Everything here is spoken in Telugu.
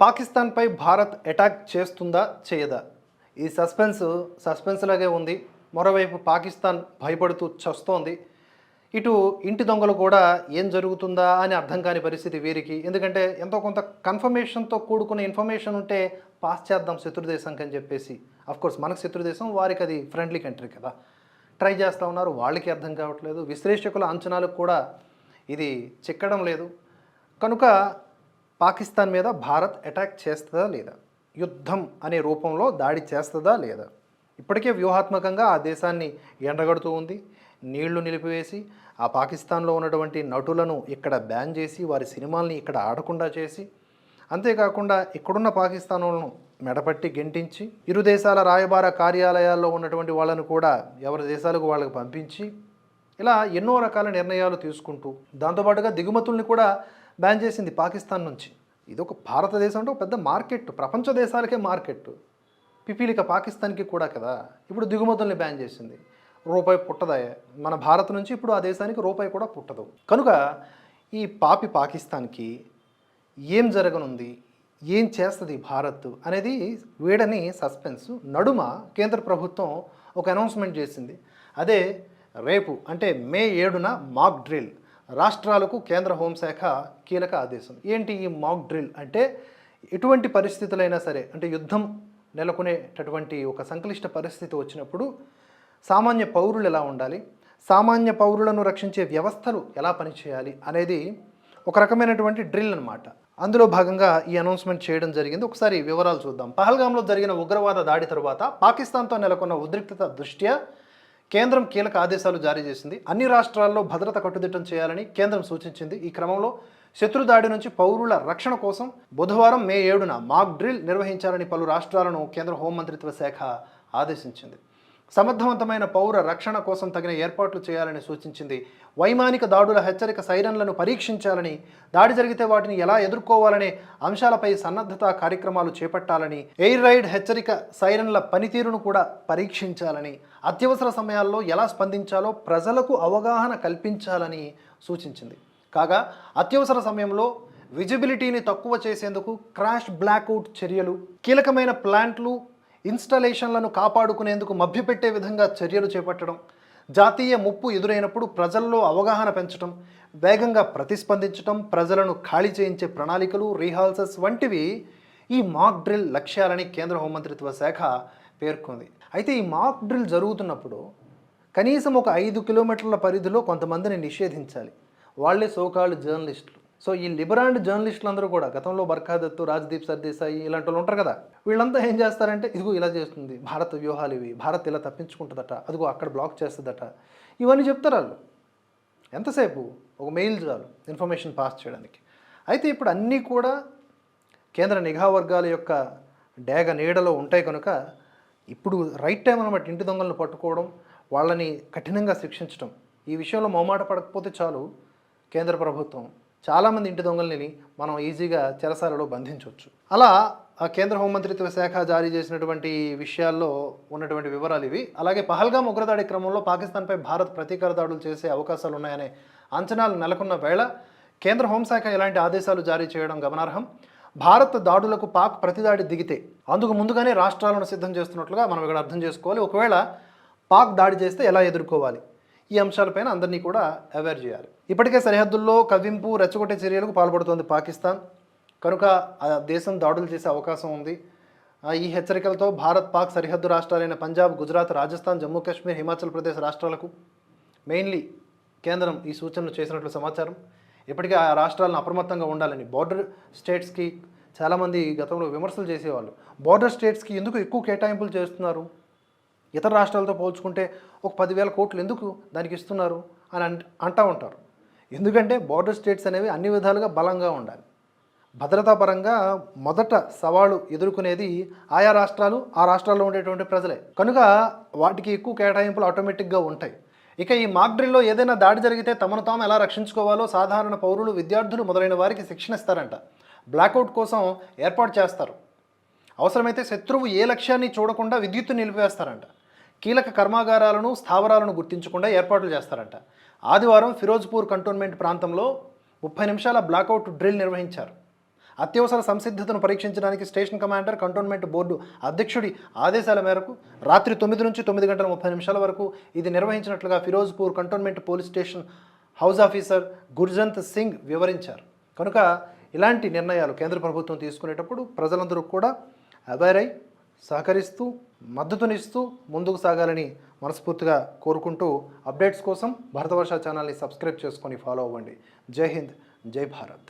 పాకిస్తాన్పై భారత్ అటాక్ చేస్తుందా చేయదా? ఈ సస్పెన్స్ లాగే ఉంది. మరోవైపు పాకిస్తాన్ భయపడుతూ చస్తోంది. ఇటు ఇంటి దొంగలు కూడా ఏం జరుగుతుందా అని అర్థం కాని పరిస్థితి వీరికి. ఎందుకంటే ఎంతో కొంత కన్ఫర్మేషన్తో కూడుకున్న ఇన్ఫర్మేషన్ ఉంటే పాస్ చేద్దాం శత్రుదేశంకి అని చెప్పేసి. అఫ్కోర్స్ మనకు శత్రుదేశం, వారికి అది ఫ్రెండ్లీ కంట్రీ కదా. ట్రై చేస్తూ ఉన్నారు, వాళ్ళకి అర్థం కావట్లేదు. విశ్లేషకుల అంచనాలకు కూడా ఇది చిక్కడం లేదు. కనుక పాకిస్తాన్ మీద భారత్ అటాక్ చేస్తుందా లేదా, యుద్ధం అనే రూపంలో దాడి చేస్తుందా లేదా? ఇప్పటికే వ్యూహాత్మకంగా ఆ దేశాన్ని ఎండగడుతూ ఉంది. నీళ్లు నిలిపివేసి ఆ పాకిస్తాన్లో ఉన్నటువంటి నటులను ఇక్కడ బ్యాన్ చేసి వారి సినిమాల్ని ఇక్కడ ఆడకుండా చేసి, అంతేకాకుండా ఇక్కడున్న పాకిస్తాన్లను మెడపట్టి గెంటించి ఇరు దేశాల రాయబార కార్యాలయాల్లో ఉన్నటువంటి వాళ్ళను కూడా ఎవరి దేశాలకు వాళ్ళకి పంపించి ఇలా ఎన్నో రకాల నిర్ణయాలు తీసుకుంటూ దాంతోపాటుగా దిగుమతుల్ని కూడా బ్యాన్ చేసింది పాకిస్తాన్ నుంచి. ఇది ఒక భారతదేశం అంటే ఒక పెద్ద మార్కెట్, ప్రపంచ దేశాలకే మార్కెట్, పిపీలిక పాకిస్తాన్కి కూడా కదా. ఇప్పుడు దిగుమతుల్ని బ్యాన్ చేసింది. రూపాయి పుట్టదా మన భారత్ నుంచి, ఇప్పుడు ఆ దేశానికి రూపాయి కూడా పుట్టదు. కనుక ఈ పాకిస్తాన్కి ఏం జరగనుంది, ఏం చేస్తుంది భారత్ అనేది వీడని సస్పెన్స్ నడుమ కేంద్ర ప్రభుత్వం ఒక అనౌన్స్మెంట్ చేసింది. అదే రేపు అంటే మే 7న మాక్ డ్రిల్. రాష్ట్రాలకు కేంద్ర హోంశాఖ కీలక ఆదేశం. ఏంటి ఈ మాక్ డ్రిల్ అంటే? ఎటువంటి పరిస్థితులైనా సరే, అంటే యుద్ధం నెలకొనేటటువంటి ఒక సంక్లిష్ట పరిస్థితి వచ్చినప్పుడు సామాన్య పౌరులు ఎలా ఉండాలి, సామాన్య పౌరులను రక్షించే వ్యవస్థలు ఎలా పనిచేయాలి అనేది ఒక రకమైనటువంటి డ్రిల్ అన్నమాట. అందులో భాగంగా ఈ అనౌన్స్మెంట్ చేయడం జరిగింది. ఒకసారి వివరాలు చూద్దాం. పహల్గామ్లో జరిగిన ఉగ్రవాద దాడి తరువాత పాకిస్తాన్తో నెలకొన్న ఉద్రిక్తత దృష్ట్యా కేంద్రం కీలక ఆదేశాలు జారీ చేసింది. అన్ని రాష్ట్రాల్లో భద్రత కట్టుదిట్టం చేయాలని కేంద్రం సూచించింది. ఈ క్రమంలో శత్రు దాడి నుంచి పౌరుల రక్షణ కోసం బుధవారం మే 7న మాక్ డ్రిల్ నిర్వహించాలని పలు రాష్ట్రాలను కేంద్ర హోంమంత్రిత్వ శాఖ ఆదేశించింది. సమర్థవంతమైన పౌర రక్షణ కోసం తగిన ఏర్పాట్లు చేయాలని సూచించింది. వైమానిక దాడుల హెచ్చరిక సైరన్లను పరీక్షించాలని, దాడి జరిగితే వాటిని ఎలా ఎదుర్కోవాలనే అంశాలపై సన్నద్ధత కార్యక్రమాలు చేపట్టాలని, ఎయిర్ రైడ్ హెచ్చరిక సైరన్ల పనితీరును కూడా పరీక్షించాలని, అత్యవసర సమయాల్లో ఎలా స్పందించాలో ప్రజలకు అవగాహన కల్పించాలని సూచించింది. కాగా అత్యవసర సమయంలో విజిబిలిటీని తక్కువ చేసేందుకు క్రాష్ బ్లాక్అవుట్ చర్యలు, కీలకమైన ప్లాంట్లు ఇన్స్టాలేషన్లను కాపాడుకునేందుకు మభ్యపెట్టే విధంగా చర్యలు చేపట్టడం, జాతీయ ముప్పు ఎదురైనప్పుడు ప్రజల్లో అవగాహన పెంచడం, వేగంగా ప్రతిస్పందించడం, ప్రజలను ఖాళీ చేయించే ప్రణాళికలు, రీహార్సల్స్ వంటివి ఈ మాక్ డ్రిల్ లక్ష్యాలని కేంద్ర హోంమంత్రిత్వ శాఖ పేర్కొంది. అయితే ఈ మాక్ డ్రిల్ జరుగుతున్నప్పుడు కనీసం ఒక 5 కిలోమీటర్ల పరిధిలో కొంతమందిని నిషేధించాలి. వాళ్ళే సోకాల్డ్ జర్నలిస్టులు. సో ఈ లిబరాండ్ జర్నలిస్టులు అందరూ కూడా గతంలో బర్ఖాదత్తు, రాజ్దీప్ సర్దేశాయి ఇలాంటి వాళ్ళు ఉంటారు కదా, వీళ్ళంతా ఏం చేస్తారంటే ఇదిగో ఇలా చేస్తుంది భారత వ్యూహాలు, ఇవి భారత్ ఇలా తప్పించుకుంటుందట, అదిగో అక్కడ బ్లాక్ చేస్తుందట, ఇవన్నీ చెప్తారు వాళ్ళు. ఎంతసేపు? ఒక మెయిల్ చాలు ఇన్ఫర్మేషన్ పాస్ చేయడానికి. అయితే ఇప్పుడు అన్నీ కూడా కేంద్ర నిఘా వర్గాల యొక్క డేగ నీడలో ఉంటాయి. కనుక ఇప్పుడు రైట్ టైం అన్నమాట ఇంటి దొంగలను పట్టుకోవడం, వాళ్ళని కఠినంగా శిక్షించడం. ఈ విషయంలో మొహమాట పడకపోతే చాలు కేంద్ర ప్రభుత్వం చాలామంది ఇంటి దొంగల్ని మనం ఈజీగా చెరసాలలో బంధించవచ్చు. అలా ఆ కేంద్ర హోంమంత్రిత్వ శాఖ జారీ చేసినటువంటి విషయాల్లో ఉన్నటువంటి వివరాలు ఇవి. అలాగే పహల్గామ్ ఉగ్రదాడి క్రమంలో పాకిస్తాన్పై భారత్ ప్రతీకార దాడులు చేసే అవకాశాలు ఉన్నాయనే అంచనాలు నెలకొన్న వేళ కేంద్ర హోంశాఖ ఎలాంటి ఆదేశాలు జారీ చేయడం గమనార్హం. భారత్ దాడులకు పాక్ ప్రతిదాడి దిగితే అందుకు ముందుగానే రాష్ట్రాలను సిద్ధం చేస్తున్నట్లుగా మనం ఇక్కడ అర్థం చేసుకోవాలి. ఒకవేళ పాక్ దాడి చేస్తే ఎలా ఎదుర్కోవాలి, ఈ అంశాలపైన అందరినీ కూడా అవేర్ చేయాలి. ఇప్పటికే సరిహద్దుల్లో కవ్వింపు, రెచ్చగొట్టే చర్యలకు పాల్పడుతోంది పాకిస్తాన్. కనుక ఆ దేశం దాడులు చేసే అవకాశం ఉంది. ఈ హెచ్చరికలతో భారత్ పాక్ సరిహద్దు రాష్ట్రాలైన పంజాబ్, గుజరాత్, రాజస్థాన్, జమ్మూ కాశ్మీర్, హిమాచల్ ప్రదేశ్ రాష్ట్రాలకు మెయిన్లీ కేంద్రం ఈ సూచనలు చేసినట్లు సమాచారం. ఇప్పటికే ఆ రాష్ట్రాలను అప్రమత్తంగా ఉండాలని బార్డర్ స్టేట్స్కి చాలామంది గతంలో విమర్శలు చేసేవాళ్ళు. బార్డర్ స్టేట్స్కి ఎందుకు ఎక్కువ కేటాయింపులు చేస్తున్నారు, ఇతర రాష్ట్రాలతో పోల్చుకుంటే ఒక 10,000 కోట్లు ఎందుకు దానికి ఇస్తున్నారు అని అంటూ ఉంటారు. ఎందుకంటే బార్డర్ స్టేట్స్ అనేవి అన్ని విధాలుగా బలంగా ఉండాలి. భద్రతాపరంగా మొదట సవాలు ఎదుర్కొనేది ఆయా రాష్ట్రాలు, ఆ రాష్ట్రాల్లో ఉండేటువంటి ప్రజలే. కనుక వాటికి ఎక్కువ కేటాయింపులు ఆటోమేటిక్గా ఉంటాయి. ఇక ఈ మాక్ డ్రిల్లో ఏదైనా దాడి జరిగితే తమను తాము ఎలా రక్షించుకోవాలో సాధారణ పౌరులు, విద్యార్థులు మొదలైన వారికి శిక్షణ ఇస్తారంట. బ్లాక్అవుట్ కోసం ఏర్పాటు చేస్తారు. అవసరమైతే శత్రువు ఏ లక్ష్యాన్ని చూడకుండా విద్యుత్తు నిలిపివేస్తారంట. కీలక కర్మాగారాలను, స్థావరాలను గుర్తించకుండా ఏర్పాట్లు చేస్తారంట. ఆదివారం ఫిరోజ్పూర్ కంటోన్మెంట్ ప్రాంతంలో 30 నిమిషాల బ్లాక్అవుట్ డ్రిల్ నిర్వహించారు. అత్యవసర సంసిద్ధతను పరీక్షించడానికి స్టేషన్ కమాండర్ కంటోన్మెంట్ బోర్డు అధ్యక్షుడి ఆదేశాల మేరకు రాత్రి 9 నుంచి 9 గంటల 30 నిమిషాల వరకు ఇది నిర్వహించినట్లుగా Ferozepur cantonment police station house officer Gurjant Singh వివరించారు. కనుక ఇలాంటి నిర్ణయాలు కేంద్ర ప్రభుత్వం తీసుకునేటప్పుడు ప్రజలందరూ కూడా అవేర్ అయి సహకరిస్తూ మద్దతునిస్తూ ముందుకు సాగాలని మనస్ఫూర్తిగా కోరుకుంటూ అప్డేట్స్ కోసం భారతవర్ష ఛానల్ని సబ్స్క్రైబ్ చేసుకొని ఫాలో అవ్వండి. జై హింద్, జై భారత్.